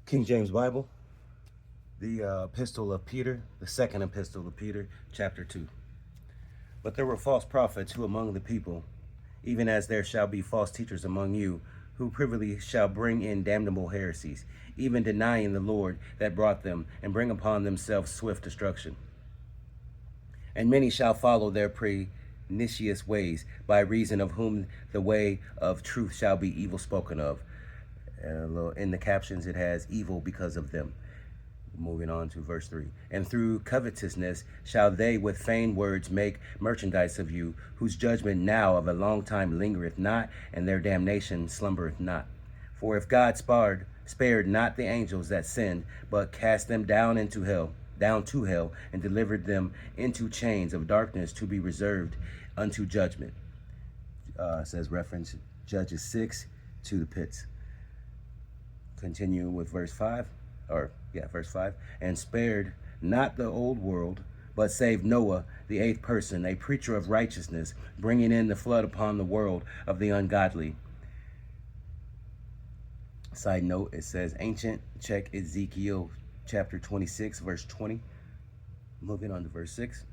King James Bible, the epistle of Peter, the second epistle of Peter, chapter 2. But there were false prophets who among the people, even as there shall be false teachers among you, who privily shall bring in damnable heresies, even denying the Lord that brought them, and bring upon themselves swift destruction. And many shall follow their pernicious ways, by reason of whom the way of truth shall be evil spoken of. In the captions, it has evil because of them. Moving on to verse 3. And through covetousness shall they with feigned words make merchandise of you, whose judgment now of a long time lingereth not, and their damnation slumbereth not. For if God spared not the angels that sinned, but cast them down to hell, and delivered them into chains of darkness to be reserved unto judgment. Says reference Judges 6 to the pits. Continue with verse 5. Verse 5. And spared not the old world, but saved Noah, the eighth person, a preacher of righteousness, bringing in the flood upon the world of the ungodly. Side note, it says ancient. Check Ezekiel chapter 26, verse 20. Moving on to verse 6.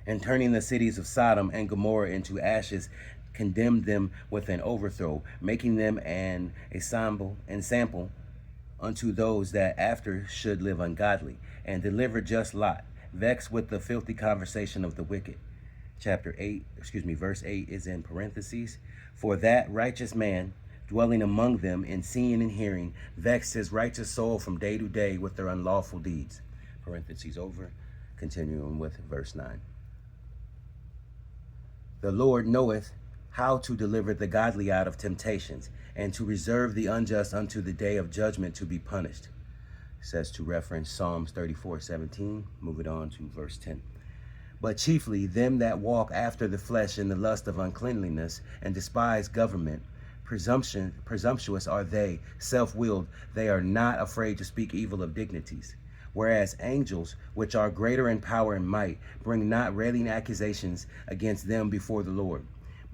And turning the cities of Sodom and Gomorrah into ashes, condemned them with an overthrow, making them an ensample unto those that after should live ungodly, and delivered just Lot, vexed with the filthy conversation of the wicked. Verse 8 is in parentheses. For that righteous man, dwelling among them in seeing and hearing, vexed his righteous soul from day to day with their unlawful deeds. Parentheses over. Continuing with verse 9. The Lord knoweth how to deliver the godly out of temptations, and to reserve the unjust unto the day of judgment to be punished. It says to reference Psalms 34:17. Move it on to verse 10. But chiefly them that walk after the flesh in the lust of uncleanliness, and despise government, presumptuous are they, self-willed, they are not afraid to speak evil of dignities. Whereas angels, which are greater in power and might, bring not railing accusations against them before the Lord.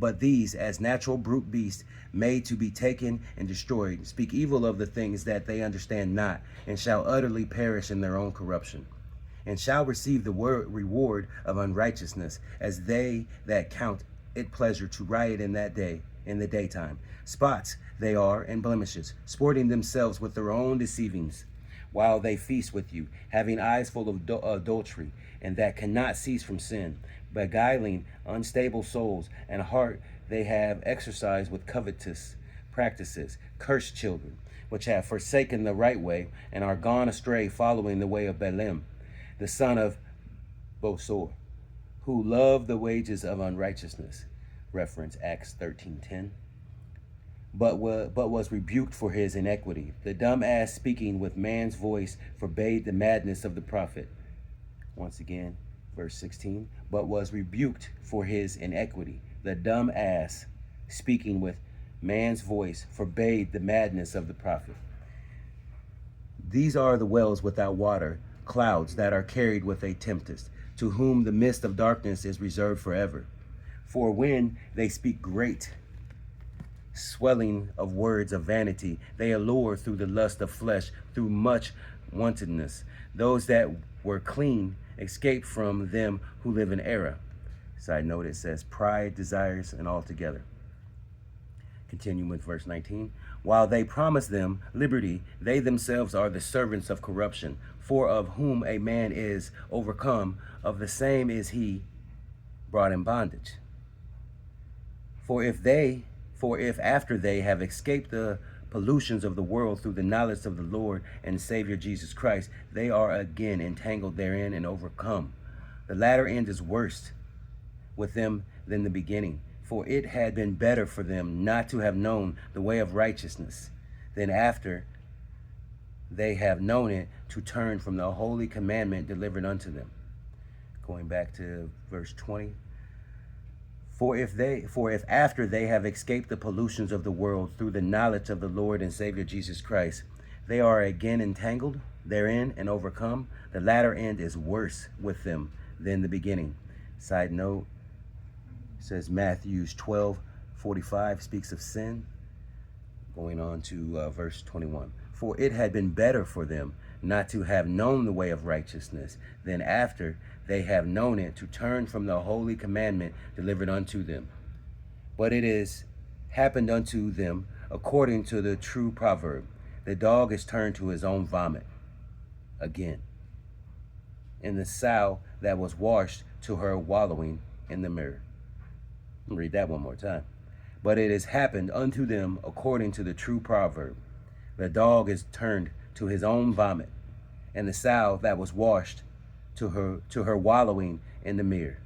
But these, as natural brute beasts, made to be taken and destroyed, speak evil of the things that they understand not, and shall utterly perish in their own corruption, and shall receive the reward of unrighteousness, as they that count it pleasure to riot in the daytime. Spots they are and blemishes, sporting themselves with their own deceivings, while they feast with you, having eyes full of adultery, and that cannot cease from sin, beguiling unstable souls, and heart they have exercised with covetous practices, cursed children, which have forsaken the right way, and are gone astray, following the way of Balaam, the son of Bosor, who loved the wages of unrighteousness. Reference Acts 13:10. But was rebuked for his iniquity. The dumb ass, speaking with man's voice, forbade the madness of the prophet. Once again, verse 16. But was rebuked for his iniquity. The dumb ass, speaking with man's voice, forbade the madness of the prophet. These are the wells without water, clouds that are carried with a tempest, to whom the mist of darkness is reserved forever. For when they speak great swelling of words of vanity, they allure through the lust of flesh, through much wantonness. Those that were clean escape from them who live in error. Side note, it says pride, desires, and altogether. Continuing with verse 19. While they promise them liberty, they themselves are the servants of corruption. For of whom a man is overcome, of the same is he brought in bondage. For if after they have escaped the pollutions of the world through the knowledge of the Lord and Savior Jesus Christ, they are again entangled therein and overcome, the latter end is worse with them than the beginning. For it had been better for them not to have known the way of righteousness, than after they have known it to turn from the holy commandment delivered unto them. Going back to verse 20. For if after they have escaped the pollutions of the world through the knowledge of the Lord and Savior Jesus Christ, they are again entangled therein and overcome, the latter end is worse with them than the beginning. Side note, says Matthew 12:45 speaks of sin. Going on to verse 21. For it had been better for them not to have known the way of righteousness than after they have known it to turn from the holy commandment delivered unto them. But it is happened unto them according to the true proverb, the dog is turned to his own vomit again, and the sow that was washed to her wallowing in the mirror. Let me read that one more time. But it has happened unto them according to the true proverb, the dog is turned to his own vomit, and the sow that was washed to her wallowing in the mirror.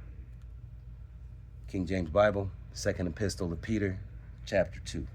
King James Bible, Second Epistle of Peter, chapter 2.